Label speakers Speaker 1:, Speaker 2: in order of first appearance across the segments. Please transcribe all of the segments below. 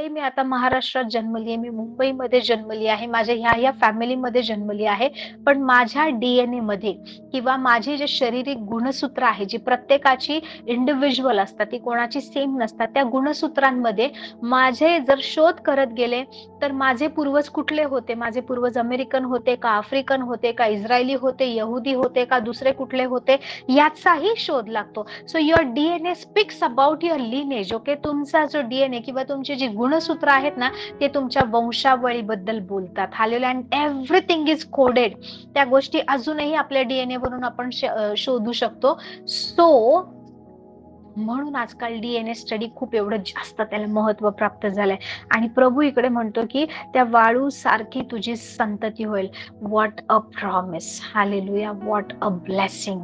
Speaker 1: भले मी आता महाराष्ट्रात जन्मली आहे, मी मुंबईमध्ये जन्मली आहे, माझ्या ह्या फॅमिलीमध्ये जन्मली आहे, पण माझ्या डीएनए मध्ये किंवा माझी जे शारीरिक गुणसूत्र आहे, जी प्रत्येकाची इंडिव्हिज्युअल असतात, ती कोणाची सेम नसतात, त्या गुणसूत्रांमध्ये माझे जर शोध करत गेले तर माझे पूर्वज कुठले होते, माझे पूर्वज अमेरिकन होते का, आफ्रिकन होते का, इस्रायली होते, यहुदी होते का, दुसरे कुठले होते, याचाही शोध लागतो. So your DNA speaks about your lineage. Okay, तुमचा जो डीएनए किंवा तुमची जी गुणसूत्र आहेत ना, ते तुमच्या वंशावळीबद्दल बोलतात. Hallelujah. And everything is coded. त्या गोष्टी अजूनही आपल्या डीएनए वरून आपण शोधू शकतो. सो म्हणून आजकाल डीएनए स्टडी खूप एवढं जास्त त्याला महत्व प्राप्त झालंय. आणि प्रभू इकडे म्हणतो की त्या वाळू सारखी तुझी संतती होईल. What a promise. Hallelujah. What a blessing.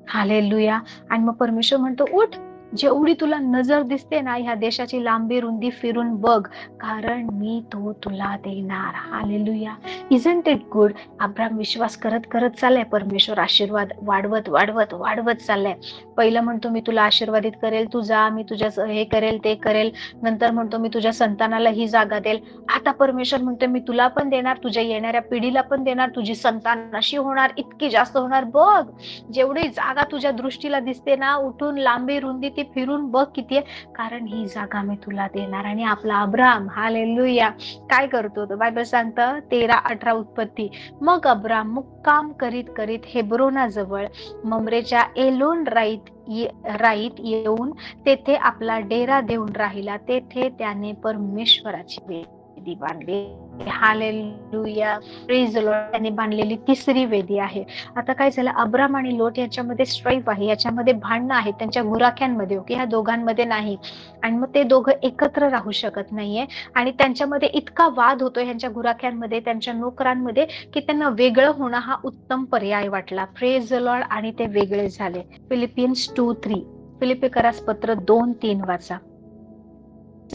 Speaker 1: Hallelujah. आणि मग परमेश्वर म्हणतो, उठ, जेवढी तुला नजर दिसते ना, ह्या देशाची लांबी रुंदी फिरून बघ, कारण मी तो तुला देणार. Hallelujah. Isn't it good. Abram विश्वास करत करत चाललाय, परमेश्वर आशीर्वाद वाढवत वाढवत वाढवत चाललाय. पहिलं म्हणतो मी तुला आशीर्वादित करेल, तू जा, मी तुझ्या हे करेल ते करेल. नंतर म्हणतो मी तुझ्या संतानाला ही जागा देईल. आता परमेश्वर म्हणतो मी तुला पण देणार, तुझ्या येणाऱ्या पिढीला पण देणार, तुझी संतान अशी होणार, इतकी जास्त होणार. बघ, जेवढी जागा तुझ्या दृष्टीला दिसते ना, उठून लांबी रुंदी ती फिरून बघ किती आहे, कारण ही जागा मी तुला देणार. आणि आपला अब्राम, हालेलुया, काय करतो तो? बायबल सांगतं 13-18 उत्पत्ती. मग अब्राम मुक्काम करीत करीत हेब्रोनाजवळ ममरेच्या एलोन राईत येऊन तेथे आपला डेरा देऊन राहिला. तेथे त्याने परमेश्वराची वेदी बांधली. हालेलुया. Praise the Lord. त्याने बांधलेली तिसरी वेदी आहे. आता काय झालं, अब्राम आणि लोट याच्यामध्ये स्ट्राईफ आहे, याच्यामध्ये भांडणं आहेत त्यांच्या गुराख्यांमध्ये. ओके, ह्या दोघांमध्ये नाही. आणि मग ते दोघं एकत्र राहू शकत नाहीये. आणि त्यांच्यामध्ये इतका वाद होतो ह्यांच्या गुराख्यांमध्ये, त्यांच्या नोकरांमध्ये, की त्यांना वेगळं होणं हा उत्तम पर्याय वाटला. Praise the Lord. आणि ते वेगळे झाले. फिलिपियन्स 2:3. फिलिपिकरास पत्र 2:3 वाचा.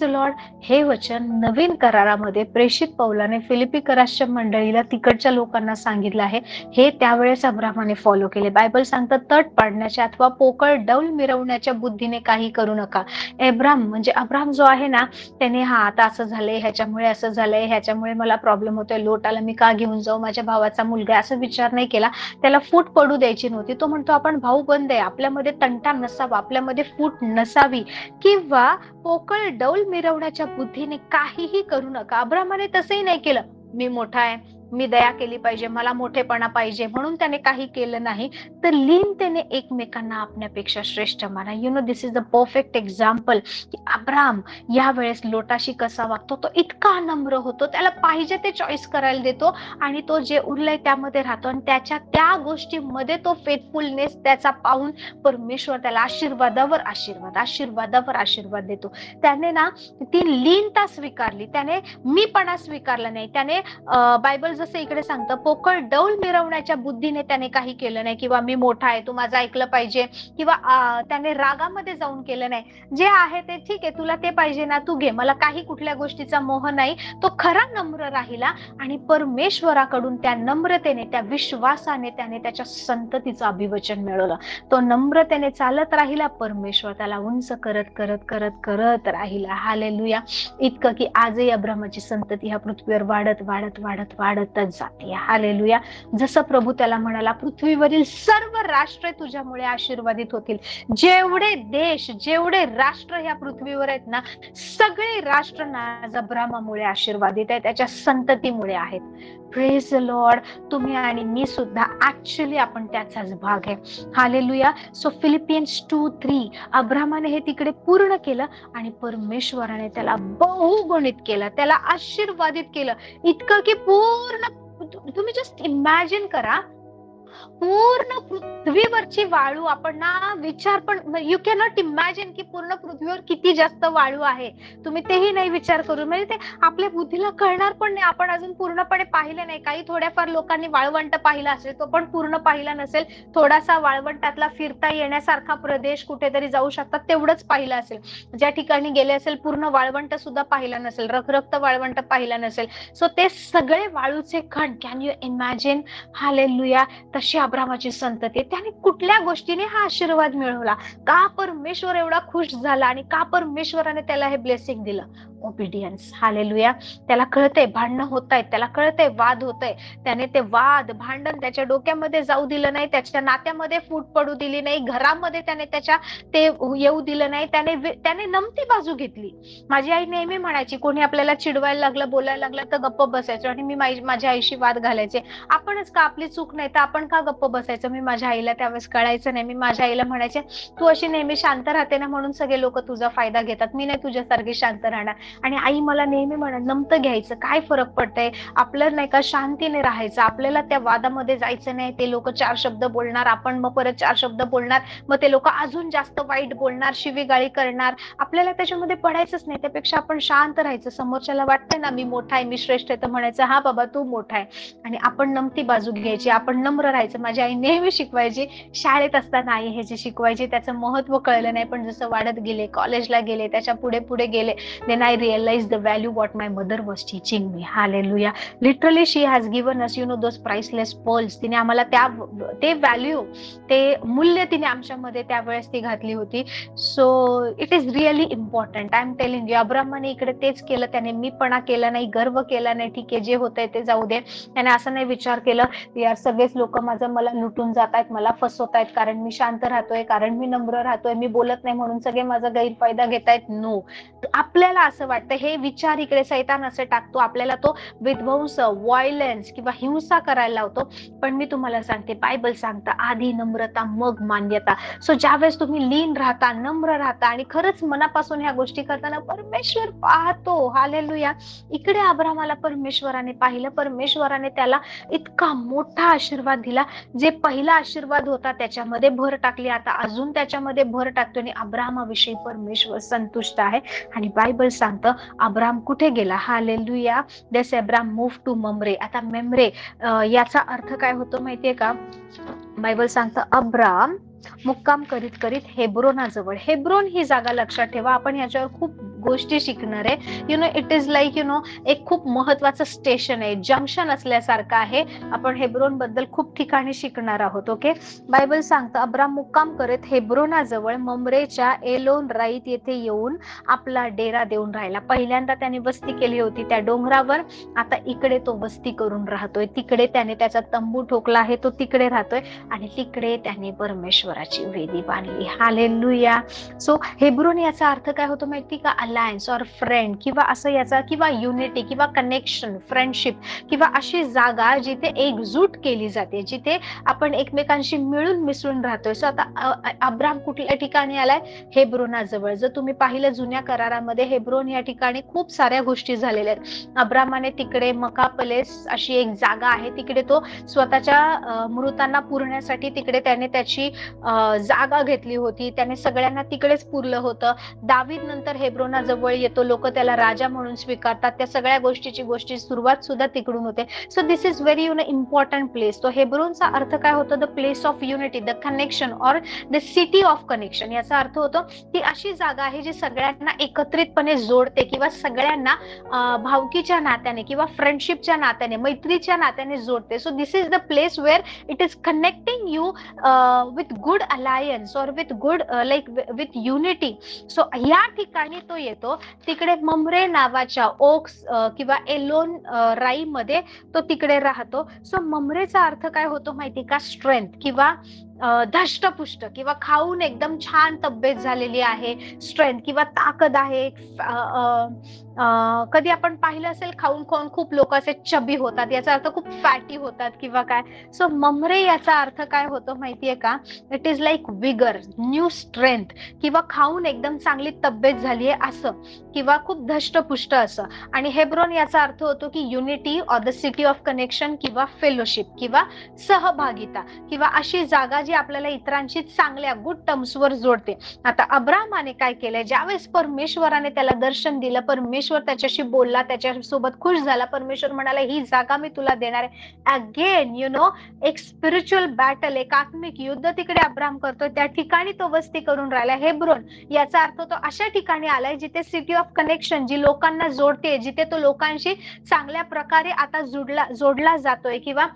Speaker 1: लॉर्ड. हे वचन नवीन करारामध्ये प्रेषित पौलाने फिलिपिकरासच्या मंडळीला, तिकडच्या लोकांना सांगितलं आहे. हे त्यावेळेस अब्रामाने फॉलो केले. बायबल सांगतं तट पाडण्याच्या अथवा पोकळ डौल मिरवण्याच्या बुद्धीने काही करू नका. अब्राम म्हणजे अब्राम जो आहे ना, त्याने आता असं झालंय, ह्याच्यामुळे असं झालंय, ह्याच्यामुळे मला प्रॉब्लेम होतोय, लोटाला मी का घेऊन जाऊ, माझ्या भावाचा मुलगा, असं विचार नाही केला. त्याला फूट पडू द्यायची नव्हती. तो म्हणतो आपण भाऊ बंद आहे, आपल्यामध्ये तंटा नसावा, आपल्यामध्ये फूट नसावी, किंवा पोकळ डौल मिरवण्याच्या बुद्धीने काहीही करू नका. अब्रामाने तसंही नाही केलं, मी मोठा आहे, मी दया केली पाहिजे, मला मोठेपणा पाहिजे, म्हणून त्याने काही केलं नाही. तर लीनतेने एकमेकांना आपल्यापेक्षा श्रेष्ठ माना. You know, this is the perfect example की अब्राम या वेळेस लोटाशी कसा वागतो. तो इतका नम्र होतो, त्याला पाहिजे ते चॉईस करायला देतो, आणि तो जे उरलंय त्यामध्ये राहतो. आणि त्याच्या त्या गोष्टीमध्ये तो फेथफुलनेस त्याचा पाहून परमेश्वर त्याला आशीर्वादावर आशीर्वाद, आशीर्वादावर आशीर्वाद देतो. त्याने ना ती लीनता स्वीकारली, त्याने मीपणा स्वीकारला नाही. त्याने बायबल जसं इकडे सांगतं, पोकळ डौल मिरवण्याच्या बुद्धीने त्याने काही केलं नाही, किंवा मी मोठा आहे, तू माझं ऐकलं पाहिजे, किंवा त्याने रागामध्ये जाऊन केलं नाही. जे आहे ते ठीक आहे, तुला ते पाहिजे ना, तू घे, मला काही कुठल्या गोष्टीचा मोह नाही. तो खरा नम्र राहिला, आणि परमेश्वराकडून त्या नम्रतेने, त्या विश्वासाने त्याने त्याच्या संततीचं अभिवचन मिळवलं. तो नम्रतेने चालत राहिला, परमेश्वर त्याला उंच करत करत करत करत राहिला. हालेलुया. इतकं की आजही अब्रामाची संतती ह्या पृथ्वीवर वाढत वाढत वाढत वाढतच जाते. हालेलुया. जसं प्रभू त्याला म्हणाला, पृथ्वीवरील सर्व राष्ट्रे तुझ्यामुळे आशीर्वादित होतील. जेवढे देश, जेवढे राष्ट्र ह्या पृथ्वीवर आहेत ना, सगळे राष्ट्र अब्रामामुळे आशीर्वादित आहेत, त्याच्या संततीमुळे आहेत. Praise the Lord. तुम्ही आणि मी सुद्धा ऍक्च्युली आपण त्याचाच भाग आहे. हालेलुया. सो फिलिपियन्स 2:3, अब्रामाने हे तिकडे पूर्ण केलं, आणि परमेश्वराने त्याला बहुगुणित केलं, त्याला आशीर्वादित केलं, इतकं की पूर्ण, तुम्ही जस्ट इमॅजिन करा, पूर्ण पृथ्वीवरची वाळू आपण ना विचार पण, यू कॅनॉट इमॅजिन की पूर्ण पृथ्वीवर किती जास्त वाळू आहे. तुम्ही तेही नाही विचार करू, म्हणजे ते आपल्या बुद्धीला कळणार पण नाही. आपण अजून पूर्णपणे पाहिलं नाही. काही थोड्याफार लोकांनी वाळवंट पाहिला असेल, तो पण पूर्ण पाहिला नसेल. थोडासा वाळवंटातला फिरता येण्यासारखा प्रदेश कुठेतरी जाऊ शकतात, तेवढंच पाहिलं असेल. ज्या ठिकाणी गेले असेल, पूर्ण वाळवंट सुद्धा पाहिलं नसेल, रखरखत वाळवंट पाहिलं नसेल. सो ते सगळे वाळूचे खण, कॅन यू इमॅजिन. हालेलुया. तशी अब्रामाची संतती. त्याने कुठल्या गोष्टीने हा आशीर्वाद मिळवला, का परमेश्वर एवढा खुश झाला आणि का परमेश्वराने त्याला हे ब्लेसिंग दिलं? ओबिडियन्स. हालेलुया. त्याला कळतंय भांडणं होत आहेत, त्याला कळतंय वाद होत आहे. त्याने ते वाद भांडण त्याच्या डोक्यामध्ये जाऊ दिलं नाही, त्याच्या नात्यामध्ये फूट पडू दिली नाही, घरामध्ये त्याने त्याच्या ते येऊ दिलं नाही. त्याने नमती बाजू घेतली. माझी आई नेहमी म्हणायची, कोणी आपल्याला चिडवायला लागलं, बोलायला लागलं तर गप्प बसायचं. आणि मी माझ्या आईशी वाद घालायचे. आपणच का, आपली चूक नाही तर आपण का गप्प बसायचं? मी माझ्या आईला त्यावेळेस कळायचं नाही. मी माझ्या आईला म्हणायचे, तू अशी नेहमी शांत राहते ना, म्हणून सगळे लोक तुझा फायदा घेतात, मी नाही तुझ्यासारखी शांत राहणार. आणि आई मला नेहमी म्हणत, नमतं घ्यायचं, काय फरक पडतंय, आपलं नाही का शांतीने राहायचं, आपल्याला त्या वादामध्ये जायचं नाही. ते लोक 4 शब्द बोलणार, आपण मग परत 4 शब्द बोलणार, मग ते लोक अजून जास्त वाईट बोलणार, शिवीगाळी करणार, आपल्याला त्याच्यामध्ये पडायचंच नाही. त्यापेक्षा आपण शांत राहायचं. समोरच्याला वाटतंय ना मी मोठा आहे, मी श्रेष्ठ आहे, तर म्हणायचं हा बाबा तू मोठा आहे, आणि आपण नमती बाजू घ्यायची, आपण नम्र राहायचं. माझी आई नेहमी शिकवायची. शाळेत असताना आई हे जे शिकवायची त्याचं महत्व कळलं नाही, पण जसं वाढत गेले, कॉलेजला गेले, त्याच्या पुढे पुढे गेले, then I realized the value what my mother was teaching me. Hallelujah. Literally she has given us those priceless pearls. तिने आम्हाला ते व्हॅल्यू, ते मूल्य तिने आमच्यामध्ये त्यावेळेस ती घातली होती. So it is really important. I am telling you. अब्रामाने इकडे तेच केलं. त्याने मीपणा केला नाही, गर्व केला नाही. ठीक आहे, जे होतंय ते जाऊ दे. त्याने असं नाही विचार केलं यार सगळेच लोक मला लुटून जात आहेत, मला फसवतायत, कारण मी शांत राहतोय, कारण मी नम्र राहतोय, मी बोलत नाही म्हणून सगळे माझा गैरफायदा घेतायत. नो. आपल्याला असं वाटतं, हे विचार इकडे सैतान असं टाकतो, आपल्याला तो विध्वंस, व्हायलन्स किंवा हिंसा करायला लावतो. पण मी तुम्हाला सांगते, बायबल सांगतं आधी नम्रता मग मान्यता. सो ज्यावेळेस तुम्ही लीन राहता, नम्र राहता आणि खरंच मनापासून ह्या गोष्टी करताना परमेश्वर पाहतो. हालेलुया. इकडे अब्रामाला परमेश्वराने पाहिलं, परमेश्वराने त्याला इतका मोठा आशीर्वाद दिला. जे पहिला आशीर्वाद होता त्याच्यामध्ये भर टाकली, आता अजून त्याच्यामध्ये भर टाकतो. आणि अब्रामाविषयी परमेश्वर संतुष्ट आहे. आणि बायबल सांगतं अब्राम कुठे गेला? हालेलुया. देस अब्राम मूव्ह टू ममरे. आता मेमरे याचा अर्थ काय होतो माहितीये का? बायबल सांगतं अब्राम मुक्काम करीत करीत हेब्रोनाजवळ. हेब्रोन ही जागा लक्षात ठेवा, आपण याच्यावर खूप गोष्टी शिकणार आहे. इट इज लाईक एक खूप महत्वाचं स्टेशन आहे, जंक्शन असल्यासारखं आहे. आपण हेब्रोन बद्दल खूप ठिकाणी शिकणार आहोत. ओके. बायबल सांगतं अब्राम मुक्काम करत हेब्रोनाजवळ ममरेच्या एलोन राईत येथे येऊन आपला डेरा देऊन राहिला. पहिल्यांदा त्याने वस्ती केली होती त्या डोंगरावर, आता इकडे तो वस्ती करून राहतोय. तिकडे त्याने त्याचा तंबू ठोकला आहे, तो तिकडे राहतोय, आणि तिकडे त्याने परमेश्वराची वेदी बांधली. हालेलुया. सो हेब्रोन याचा अर्थ काय होतो माहिती का? अलायन्स और फ्रेंड, किंवा असं याचा, किंवा युनिटी, किंवा कनेक्शन, फ्रेंडशिप, किंवा अशी जागा जिथे एकजूट केली जाते, जिथे आपण एकमेकांशी मिळून मिसळून राहतोय. सो आता अब्राम कुठल्या ठिकाणी आलाय? हेब्रोनाजवळ. जर तुम्ही पाहिलं जुन्या करारामध्ये हेब्रोन या ठिकाणी खूप साऱ्या गोष्टी झालेल्या आहेत. अब्रामाने तिकडे मका पलेस अशी एक जागा आहे, तिकडे तो स्वतःच्या मृतांना पुरण्यासाठी तिकडे त्याने त्याची जागा घेतली होती. त्याने सगळ्यांना तिकडेच पुरलं होतं. दावीद नंतर हेब्रोनाजवळ येतो, लोक त्याला राजा म्हणून स्वीकारतात. त्या सगळ्या गोष्टी सुरुवात सुद्धा तिकडून होते. So this is very important place. तो हेब्रोनचा अर्थ काय होतो? The place of unity, the connection, और द सिटी ऑफ कनेक्शन. याचा अर्थ होतो ती अशी जागा आहे जी सगळ्यांना एकत्रितपणे जोडते, किंवा सगळ्यांना भावकीच्या नात्याने किंवा फ्रेंडशिपच्या नात्याने, मैत्रीच्या नात्याने जोडते. So this is the place where it is connecting you with good alliance, और with good with unity. So या ठिकाणी तो येतो. तिकडे ममरे नावाच्या ओक्स किंवा एलोन राई मध्ये तो तिकडे राहतो. सो ममरेचा अर्थ काय होतो माहिती का? स्ट्रेंथ, किंवा धष्टपुष्ट, किंवा खाऊन एकदम छान तब्येत झालेली आहे, स्ट्रेंथ किंवा ताकद आहे. कधी आपण पाहिलं असेल, खाऊन खाऊन खूप लोक असे चबी होतात, याचा अर्थ खूप फॅटी होतात किंवा काय. सो ममरे याचा अर्थ काय होतो माहितीये का? It is like vigour, new strength, किंवा खाऊन एकदम चांगली तब्येत झाली आहे असं, किंवा खूप धष्टपुष्ट असं. आणि हेब्रोन याचा अर्थ होतो की unity or the city of connection, किंवा फेलोशिप, किंवा सहभागिता, किंवा अशी जागा जी आपल्याला इतरांशी चांगल्या गुड टर्म्सवर जोडते. आता अब्रामाने काय केलंय? ज्यावेळेस परमेश्वराने त्याला दर्शन दिलं, परमेश्वर त्याच्याशी बोलला, त्याच्यासोबत खुश झाला, परमेश्वर म्हणाला ही जागा मी तुला देणार आहे. अगेन एक स्पिरिच्युअल बॅटल, एक आत्मिक युद्ध तिकडे अब्राम करतोय. त्या ठिकाणी तो वस्ती करून राहिला. हेब्रोन याचा अर्थ तो अशा ठिकाणी आलाय जिथे सिटी ऑफ कनेक्शन, जी लोकांना जोडते, जिथे तो लोकांशी चांगल्या प्रकारे आता जोडला जातोय, किंवा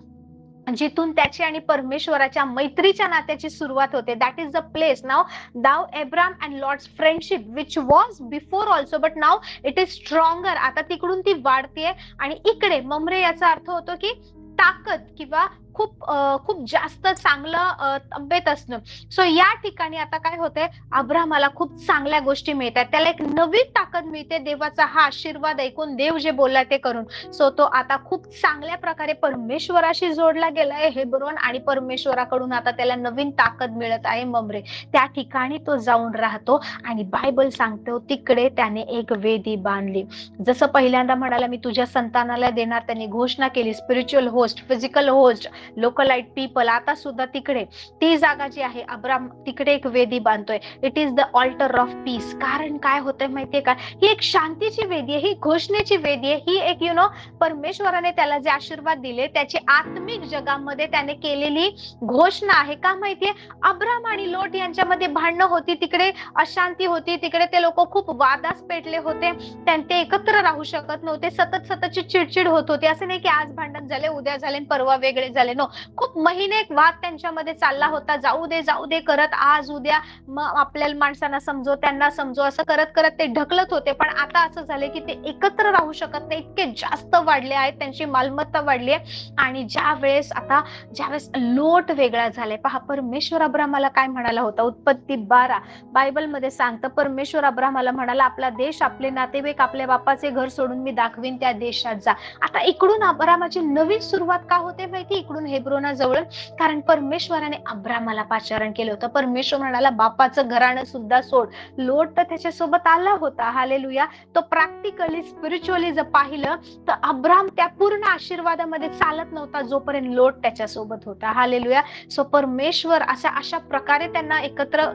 Speaker 1: जिथून त्याची आणि परमेश्वराच्या मैत्रीच्या नात्याची सुरुवात होते. That is the place now दाव Abram and Lord's friendship which was before also but now it is stronger. आता तिकडून ती वाढतेय आणि इकडे ममरे याचा अर्थ होतो की ताकद किंवा खूप खूप जास्त चांगलं तब्येत असणं. सो या ठिकाणी आता काय होतंय, अब्राहमाला खूप चांगल्या गोष्टी मिळतात, त्याला एक नवीन ताकद मिळते देवाचा हा आशीर्वाद ऐकून, देव जे बोलला ते करून. सो तो आता खूप चांगल्या प्रकारे परमेश्वराशी जोडला गेलाय हेब्रोन आणि परमेश्वराकडून आता त्याला नवीन ताकद मिळत आहे ममरे. त्या ठिकाणी तो जाऊन राहतो आणि बायबल सांगतो तिकडे त्याने एक वेदी बांधली. जसं पहिल्यांदा म्हणाला मी तुझ्या संतानाला देणार, त्यांनी घोषणा केली, spiritual host, physical host, localite people. आता सुद्धा तिकडे ती जागा जी आहे अब्राम तिकडे एक वेदी बांधतोय. It is the altar of peace. कारण काय होतंय माहितीये का, ही एक शांतीची वेदी आहे, ही घोषणेची वेदी आहे, ही एक परमेश्वराने त्याला जे आशीर्वाद दिले त्याची आत्मिक जगामध्ये त्याने केलेली घोषणा आहे. का माहितीये, अब्राम आणि लोट यांच्यामध्ये भांडणं होती, तिकडे अशांती होती, तिकडे ते लोक खूप वादास पेटले होते, ते एकत्र राहू शकत नव्हते, सततची चिडचिड होत होती. असं नाही की आज भांडण झाले, उद्या झाले, परवा वेगळे झाले. नो, खूप महिने एक वाद त्यांच्यामध्ये चालला होता. जाऊ दे करत आज उद्या मग आपल्याला माणसांना समजो, त्यांना समजो, असं करत करत ते ढकलत होते. पण आता असं झाले की ते एकत्र राहू शकत नाही, इतके जास्त वाढले आहेत, त्यांची मालमत्ता वाढली आहे. आणि ज्यावेळेस लोट वेगळा झालाय, पहा परमेश्वर अब्रामाला काय म्हणाला होता, उत्पत्ती 12 बायबल मध्ये सांगतं, परमेश्वर अब्रामाला म्हणाला आपला देश, आपले नातेवाईक, आपल्या बापाचे घर सोडून मी दाखवीन त्या देशात जा. आता इकडून अब्रामाची नवीन सुरुवात का होते माहिती, इकडून हेब्रोनाजवळ, कारण परमेश्वराने अब्रामाला पाचारण केलं होतं. परमेश्वर म्हणाला बापाचं घराणं सुद्धा सोड. लोट तर त्याच्यासोबत आला होता, हालेलुया. तो प्रॅक्टिकली स्पिरिच्युअली जर पाहिलं तर अब्राम त्या पूर्ण आशीर्वादामध्ये चालत नव्हता जोपर्यंत लोट त्याच्यासोबत होता, हालेलुया. सो परमेश्वर अशा प्रकारे त्यांना एकत्र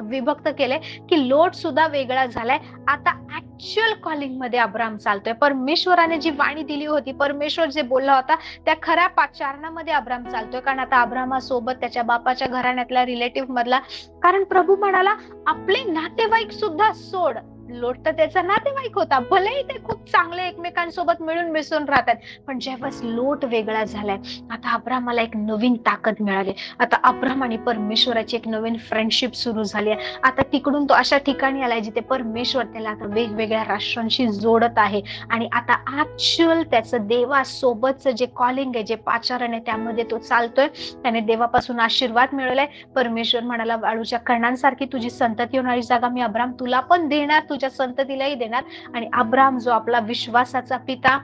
Speaker 1: विभक्त केले की लोट सुद्धा वेगळा झालाय. आता ऍक्च्युअल कॉलिंग मध्ये अब्राम चालतोय. परमेश्वराने जी वाणी दिली होती, परमेश्वर जे बोलला होता त्या खऱ्या पाचारणामध्ये अब्राम चालतोय. कारण आता अब्रामासोबत त्याच्या बापाच्या घराण्यातला रिलेटिव्ह मधला, कारण प्रभू म्हणाला आपले नातेवाईक सुद्धा सोड. लोट तर त्याचा नातेवाईक होता, भलेही ते खूप चांगले एकमेकांसोबत मिळून मिसळून राहतात, पण जेव्हा लोट वेगळा झालाय आता अब्रामाला एक नवीन ताकद मिळाली. आता अब्राम आणि परमेश्वराची एक नवीन फ्रेंडशिप सुरू झाली आहे. आता तिकडून तो अशा ठिकाणी आलाय जिथे परमेश्वर त्याला आता वेगवेगळ्या राष्ट्रांशी जोडत आहे आणि आता ऍक्च्युअल त्याचं देवासोबतचं जे कॉलिंग आहे, जे पाचारण आहे, त्यामध्ये तो चालतोय. त्याने देवापासून आशीर्वाद मिळवलाय. परमेश्वर म्हणाला वाळूच्या कणांसारखी तुझी संतती होणारी जागा मी अब्राम तुला पण देणार, तुझ्या संततीलाही देणार. आणि अब्राम जो आपला विश्वासाचा पिता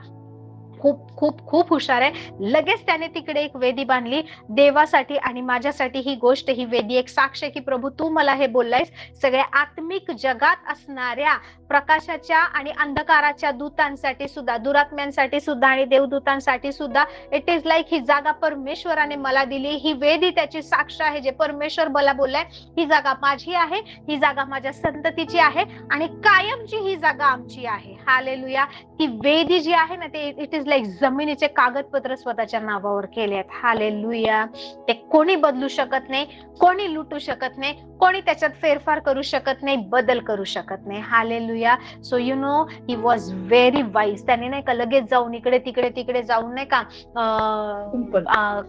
Speaker 1: खूप खूप खूप हुशार आहे, लगेच त्याने तिकडे एक वेदी बांधली देवासाठी आणि माझ्यासाठी. ही गोष्ट, ही वेदी एक साक्ष आहे की प्रभू तू मला हे बोललायस. सगळ्या आत्मिक जगात असणाऱ्या प्रकाशाच्या आणि अंधकाराच्या दूतांसाठी सुद्धा, दुरात्म्यांसाठी सुद्धा आणि देवदूतांसाठी सुद्धा इट इज लाईक ही जागा परमेश्वराने मला दिली. ही वेदी त्याची साक्ष आहे, जे परमेश्वर मला बोललाय ही जागा माझी आहे, ही जागा माझ्या संततीची आहे आणि कायमची ही जागा आमची आहे, हालेलुया. ती वेदी जी आहे ना, ते इट इज लाईक जमिनीचे कागदपत्र स्वतःच्या नावावर केले आहेत, हालेलुया. ते कोणी बदलू शकत नाही, कोणी लुटू शकत नाही, कोणी त्याच्यात फेरफार करू शकत नाही, बदल करू शकत नाही, hallelujah. So you know he was very wise. त्याने नाही का लगेच जाऊन इकडे तिकडे जाऊन नाही का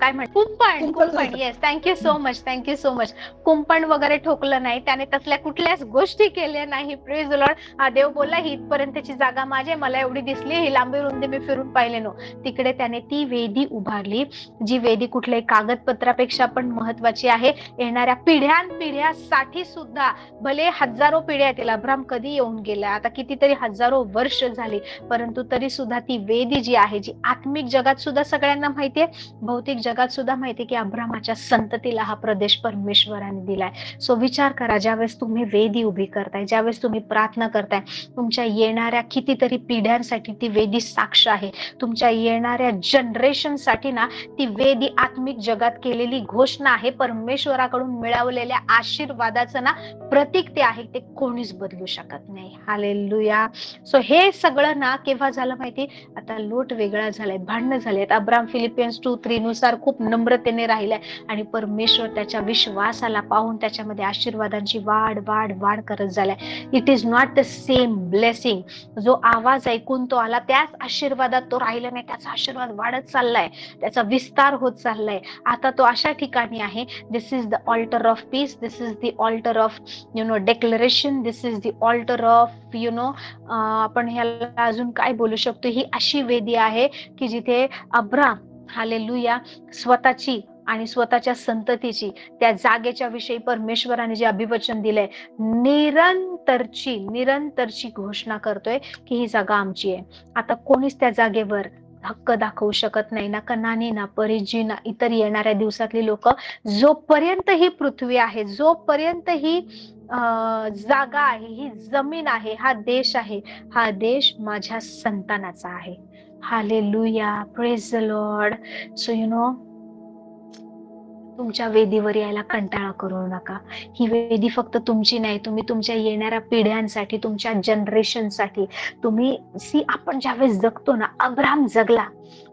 Speaker 1: काय म्हणतात कुंपण. Yes, thank you so much. कुंपण वगैरे ठोकलं नाही त्याने, तसल्या कुठल्याच गोष्टी केल्या नाही. Praise the Lord. देव बोलला ही इथपर्यंतची जागा माझी, मला एवढी दिसली, ही लांबी रुंदी मी फिरून पाहिले नो. तिकडे त्याने ती वेदी उभारली, जी वेदी कुठल्याही कागदपत्रापेक्षा पण महत्वाची आहे. येणाऱ्या पिढ्यासाठी सुद्धा, भले हजारो पिढ्या येतील, अब्राम कधी येऊन गेला, आता कितीतरी हजारो वर्ष झाली, परंतु तरी सुद्धा ती वेदी जी आहे, जी आत्मिक जगात सुद्धा सगळ्यांना माहितीये, भौतिक जगात सुद्धा माहितीये की अब्रामाच्या संततीला हा प्रदेश परमेश्वराने दिलाय. सो विचार करा, ज्यावेळेस तुम्ही वेदी उभी करताय, ज्यावेळेस तुम्ही प्रार्थना करताय, तुमच्या येणाऱ्या कितीतरी पिढ्यांसाठी ती वेदी साक्ष आहे. तुमच्या येणाऱ्या जनरेशन साठी ना ती वेदी आत्मिक जगात केलेली घोषणा आहे, परमेश्वराकडून मिळवलेल्या आशीर्वादाचं ना प्रतीक ते आहे, ते कोणीच बदलू शकत नाही, हालेलुया. सो हे सगळं ना केव्हा झालं माहिती, आता लोट वेगळा झालाय, भांडणं झालेत. अब्राम फिलिपियन्स 2:3 नुसार खूप नम्रतेने राहिलाय आणि परमेश्वर त्याच्या विश्वासाला पाहून त्याच्यामध्ये आशीर्वादांची वाढ वाढ वाढ करत झालाय. It is not the same blessing. जो आवाज ऐकून तो आला त्याच आशीर्वादात तो पाहिलं नाही त्याचा आशीर्वाद वाढत चाललाय, त्याचा विस्तार होत चाललाय. आता तो अशा ठिकाणी आहे. This is the altar of peace, this is the altar of declaration, this is the altar of आपण ह्याला अजून काय बोलू शकतो, ही अशी वेदी आहे की जिथे अब्राम, हालेलुया, स्वतःची आणि स्वतःच्या संततीची, त्या जागेच्या विषयी परमेश्वराने जे अभिवचन दिलंय, निरंतरची घोषणा करतोय की ही जागा आमची आहे. आता कोणीच त्या जागेवर हक्क दाखवू शकत नाही, ना कनानी, ना परिजी, ना इतर येणाऱ्या दिवसातली लोक. जोपर्यंत ही पृथ्वी आहे, जोपर्यंत ही जागा आहे, ही जमीन आहे, हा देश आहे, हा देश माझ्या संतानाचा आहे. Hallelujah, praise the Lord. So तुमच्या वेदीवर यायला कंटाळा करू नका. ही वेदी फक्त तुमची नाही, तुम्ही तुमच्या येणाऱ्या पिढ्यांसाठी, तुमच्या जनरेशनसाठी तुम्ही आपण ज्यावेळेस जगतो ना, अब्राम जगला,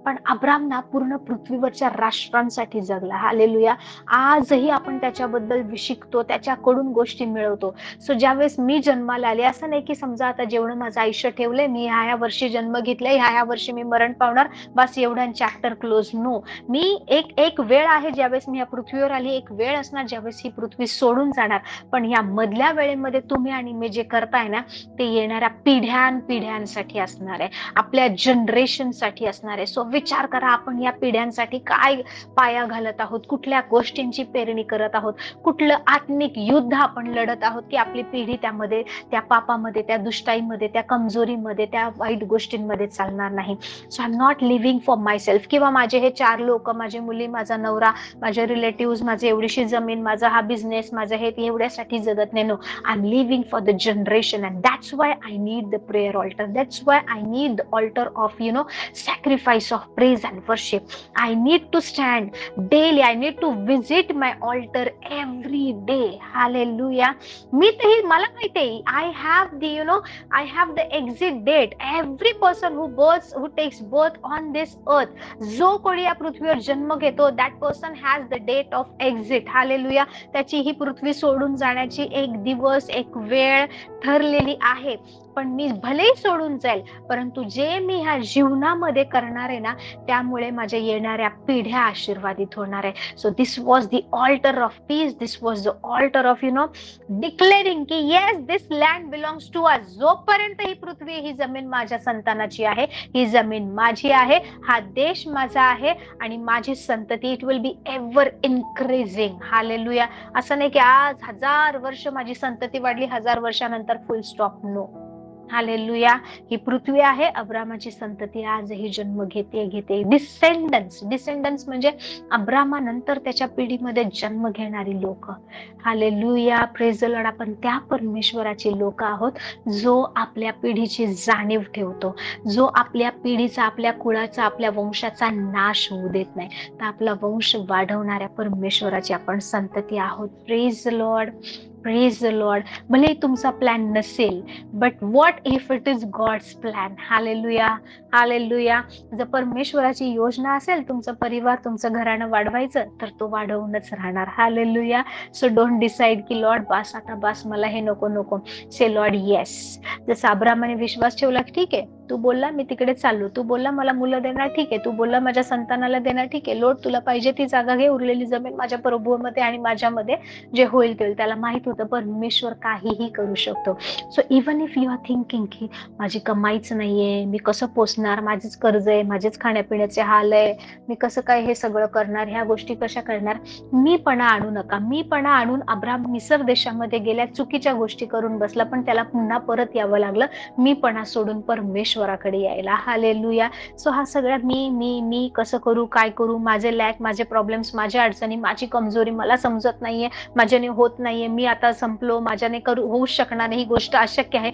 Speaker 1: पण अब्राम ना पूर्ण पृथ्वीवरच्या राष्ट्रांसाठी जगला. हालेलुया. आजही आपण त्याच्याबद्दल शिकतो, त्याच्याकडून गोष्टी मिळवतो. सो ज्यावेळेस मी जन्माला आले, असं नाही की समजा आता जेवढं माझं आयुष्य ठेवलंय, मी ह्या वर्षी जन्म घेतलाय, ह्या वर्षी मी मरण पावणार, बस एवढं चॅप्टर क्लोज. नो, मी एक वेळ आहे ज्यावेळेस मी या पृथ्वीवर आली, एक वेळ असणार ज्यावेळेस ही पृथ्वी सोडून जाणार. पण या मधल्या वेळेमध्ये तुम्ही आणि मी जे करताय ना, ते येणाऱ्या पिढ्यांसाठी असणार आहे, आपल्या जनरेशनसाठी असणार आहे. सो विचार करा, आपण या पिढ्यांसाठी काय पाया घालत आहोत, कुठल्या गोष्टींची पेरणी करत आहोत, कुठलं आत्मिक युद्ध आपण लढत आहोत की आपली पिढी त्यामध्ये, त्या पापामध्ये, त्या दुष्टाईमध्ये, त्या कमजोरीमध्ये, त्या वाईट गोष्टींमध्ये चालणार नाही. So I am not living for my self, किंवा माझे हे 4 लोक, माझी मुली, माझा नवरा, माझे रिलेटिव्ह, माझे एवढीशी जमीन, माझा हा बिझनेस, माझं हे एवढ्यासाठी जगत नाही. No, I am living for the generation, and that's why I need the prayer altar. That's why I need the altar of sacrifice of praise and worship. I need to stand daily. I need to visit my altar every day. Hallelujah. मी तर मला माहिती आहे, I have the exit date. Every person who takes birth on this earth, जो कोणी या पृथ्वीवर जन्म घेतो, that person has the date of exit. Hallelujah. त्याची ही पृथ्वी सोडून जाण्याची एक दिवस, एक वेळ ठरलेली आहे. पण मी भलेही सोडून जाईल, परंतु जे मी ह्या जीवनामध्ये करणार आहे ना, त्यामुळे माझ्या येणाऱ्या पिढ्या आशीर्वादित होणार आहे. So this was the altar of peace, this was the altar of declaring की yes, this land belongs to us. जोपर्यंत ही पृथ्वी, ही जमीन माझ्या संतानाची आहे, ही जमीन माझी आहे, हा देश माझा आहे, आणि माझी संतती, it will be ever increasing. Hallelujah. असं नाही की आज 1000 वर्ष माझी संतती वाढली, 1000 वर्षानंतर फुल स्टॉप. नो. हालेलुया. ही पृथ्वी आहे, अब्रामाची संतती आजही जन्म घेते. डिसेंडन्स म्हणजे अब्रामानंतर त्याच्या पिढीमध्ये जन्म घेणारी लोक. Hallelujah, praise the Lord. आपण त्या परमेश्वराची लोक आहोत, जो आपल्या पिढीची जाणीव ठेवतो, जो आपल्या पिढीचा, आपल्या कुळाचा, आपल्या वंशाचा नाश होऊ देत नाही. तर आपला वंश वाढवणाऱ्या परमेश्वराची आपण संतती आहोत. Praise the Lord, praise the Lord. भले तुमचा प्लॅन नसेल, but what if it is God's plan. Hallelujah, hallelujah. जर परमेश्वराची योजना असेल तुमचा परिवार, तुमचं घराणं वाढवायचं, तर तो वाढवूनच राहणार. हालेलुया. सो डोंट डिसाइड की लॉर्ड बास, आता बास, मला हे नको. से लॉर्ड येस. जसं अब्रामाने विश्वास ठेवला, ठीक आहे, तू बोलला मी तिकडे चाललो, तू बोलला मला मुलं देणार, ठीक आहे, तू बोलला माझ्या संतानाला देणार, ठीक आहे, लॉर्ड तुला पाहिजे ती जागा घे, उरलेली जमीन माझ्या प्रभूमध्ये आणि माझ्यामध्ये जे होईल ते. त्याला माहित होतं परमेश्वर काहीही करू शकतो. So even if you are thinking की माझी कमाईच नाहीये, मी कसं पोचणार, माझेच कर्ज आहे, माझेच खाण्यापिण्याचे हाल आहे, मी कसं काय हे सगळं करणार, ह्या गोष्टी कशा करणार, मीपणा आणू नका. मीपणा आणून अब्राम मिसर देशामध्ये गेल्या, चुकीच्या गोष्टी करून बसला, पण त्याला पुन्हा परत यावं लागलं मीपणा सोडून परमेश्वराकडे यायला. हालेलुया. सो हा सगळ्यात मी कसं करू, काय करू, माझे लॅक, माझे प्रॉब्लेम्स, माझ्या अडचणी, माझी कमजोरी, मला समजत नाहीये, माझ्याने होत नाहीये, मी आता संपलो, माझ्याने होऊ शकणार नाही, ही गोष्ट अशक्य आहे,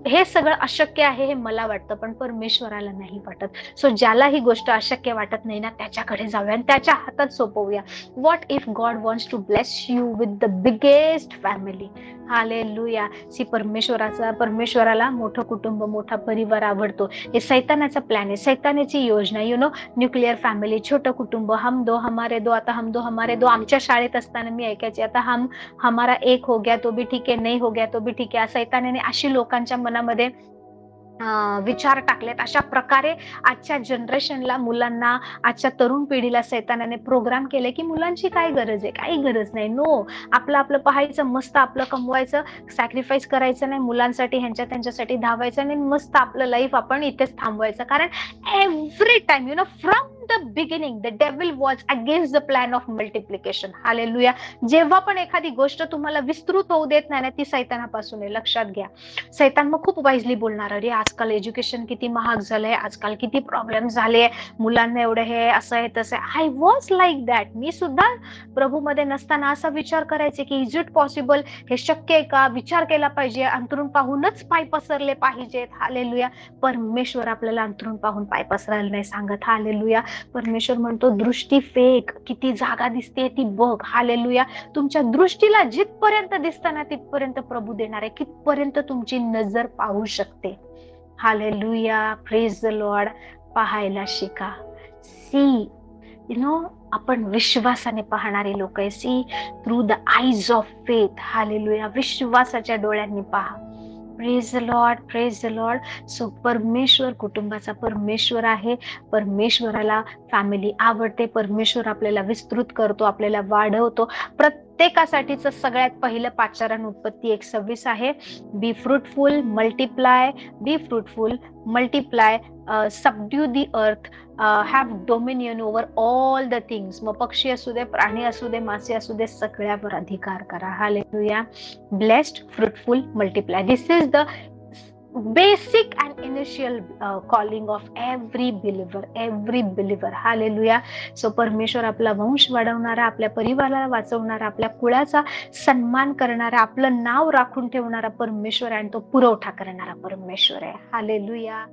Speaker 1: हे सगळं अशक्य आहे हे मला वाटतं, पण परमेश्वराला नाही वाटत. सो ज्याला ही गोष्ट अशक्य वाटत नाही ना, त्याच्याकडे जाऊया आणि त्याच्या हातात सोपवूया. What if God wants to bless you with the biggest family. Hallelujah. See परमेश्वराला मोठं कुटुंब, मोठा परिवार आवडतो. हे सैतानाचा प्लॅन आहे, सैतानाची योजना. न्यूक्लिअर फॅमिली, छोटं कुटुंब, हम दो हमारे दो. आता हम दो हमारे दो आमच्या शाळेत असताना मी ऐकायचे. आता हमारा एक हो गया तो भी ठीक है, नहीं हो गया तो भी ठीक है. सैतानाने अशी लोकांच्या मनामध्ये विचार टाकलेत. अशा प्रकारे आजच्या जनरेशनला, मुलांना, आजच्या तरुण पिढीला सैतानाने प्रोग्राम केले की मुलांची काय गरज आहे, काही गरज नाही. नो, आपलं आपलं पाहायचं, मस्त आपलं कमवायचं, सॅक्रिफाईस करायचं नाही मुलांसाठी, ह्यांच्या त्यांच्यासाठी धावायचं नाही, मस्त आपलं लाईफ आपण इथेच थांबवायचं. कारण every time from the beginning the devil was against the plan of multiplication. Hallelujah. जेव्हा पण एखादी गोष्ट तुम्हाला विस्तृत होऊ देत नाही ना, ती सैतानापासून आहे, लक्षात घ्या. सैतान मग खूप वाईजली बोलणार, अरे आजकाल एज्युकेशन किती महाग झालंय, आजकाल किती प्रॉब्लेम झाले, मुलांना एवढं हे असं आहे तसं आहे. I was like that. मी सुद्धा प्रभूमध्ये नसताना असा विचार करायचे की इज इट पॉसिबल, हे शक्य आहे का, विचार केला पाहिजे, अंतरून पाहूनच पाय पसरले पाहिजेत. हालेलुया. परमेश्वर आपल्याला अंतरून पाहून पाय पसरायला नाही सांगत. हालेलुया. परमेश्वर म्हणतो दृष्टी फेक, किती जागा दिसते ती बघ. हालेलुया. तुमच्या दृष्टीला जिथपर्यंत दिसताना तिथपर्यंत प्रभू देणार आहे, कितपर्यंत तुमची नजर पाहू शकते. हालेलुया. Praise the Lord. पाहायला शिका. सी, आपण विश्वासाने पाहणारे लोक आहे. See through the eyes of faith. Hallelujah. विश्वासाच्या डोळ्यांनी पहा. Praise the Lord, praise the Lord. So परमेश्वर कुटुंबाचा परमेश्वर आहे. परमेश्वराला फॅमिली आवडते. परमेश्वर आपल्याला विस्तृत करतो, आपल्याला वाढवतो. प्रत्येकासाठीच सगळ्यात पहिलं पाचारण उत्पत्ती 1:26 आहे. बी फ्रुटफुल, मल्टिप्लाय, बी फ्रुटफुल, मल्टिप्लाय, सबड्यू दी अर्थ, have dominion over all the things. मग पक्षी असू दे, प्राणी असू दे, मासे असू दे, सगळ्यावर अधिकार करा. Hallelujah. Blessed, fruitful, multiply. This is the basic and initial calling of every believer. Hallelujah. So परमेश्वर आपला वंश वाढवणारा, आपल्या परिवाराला वाचवणारा, आपल्या कुळाचा सन्मान करणारा, आपलं नाव राखून ठेवणारा परमेश्वर आणि तो पुरवठा करणारा परमेश्वर आहे. हालेलुया.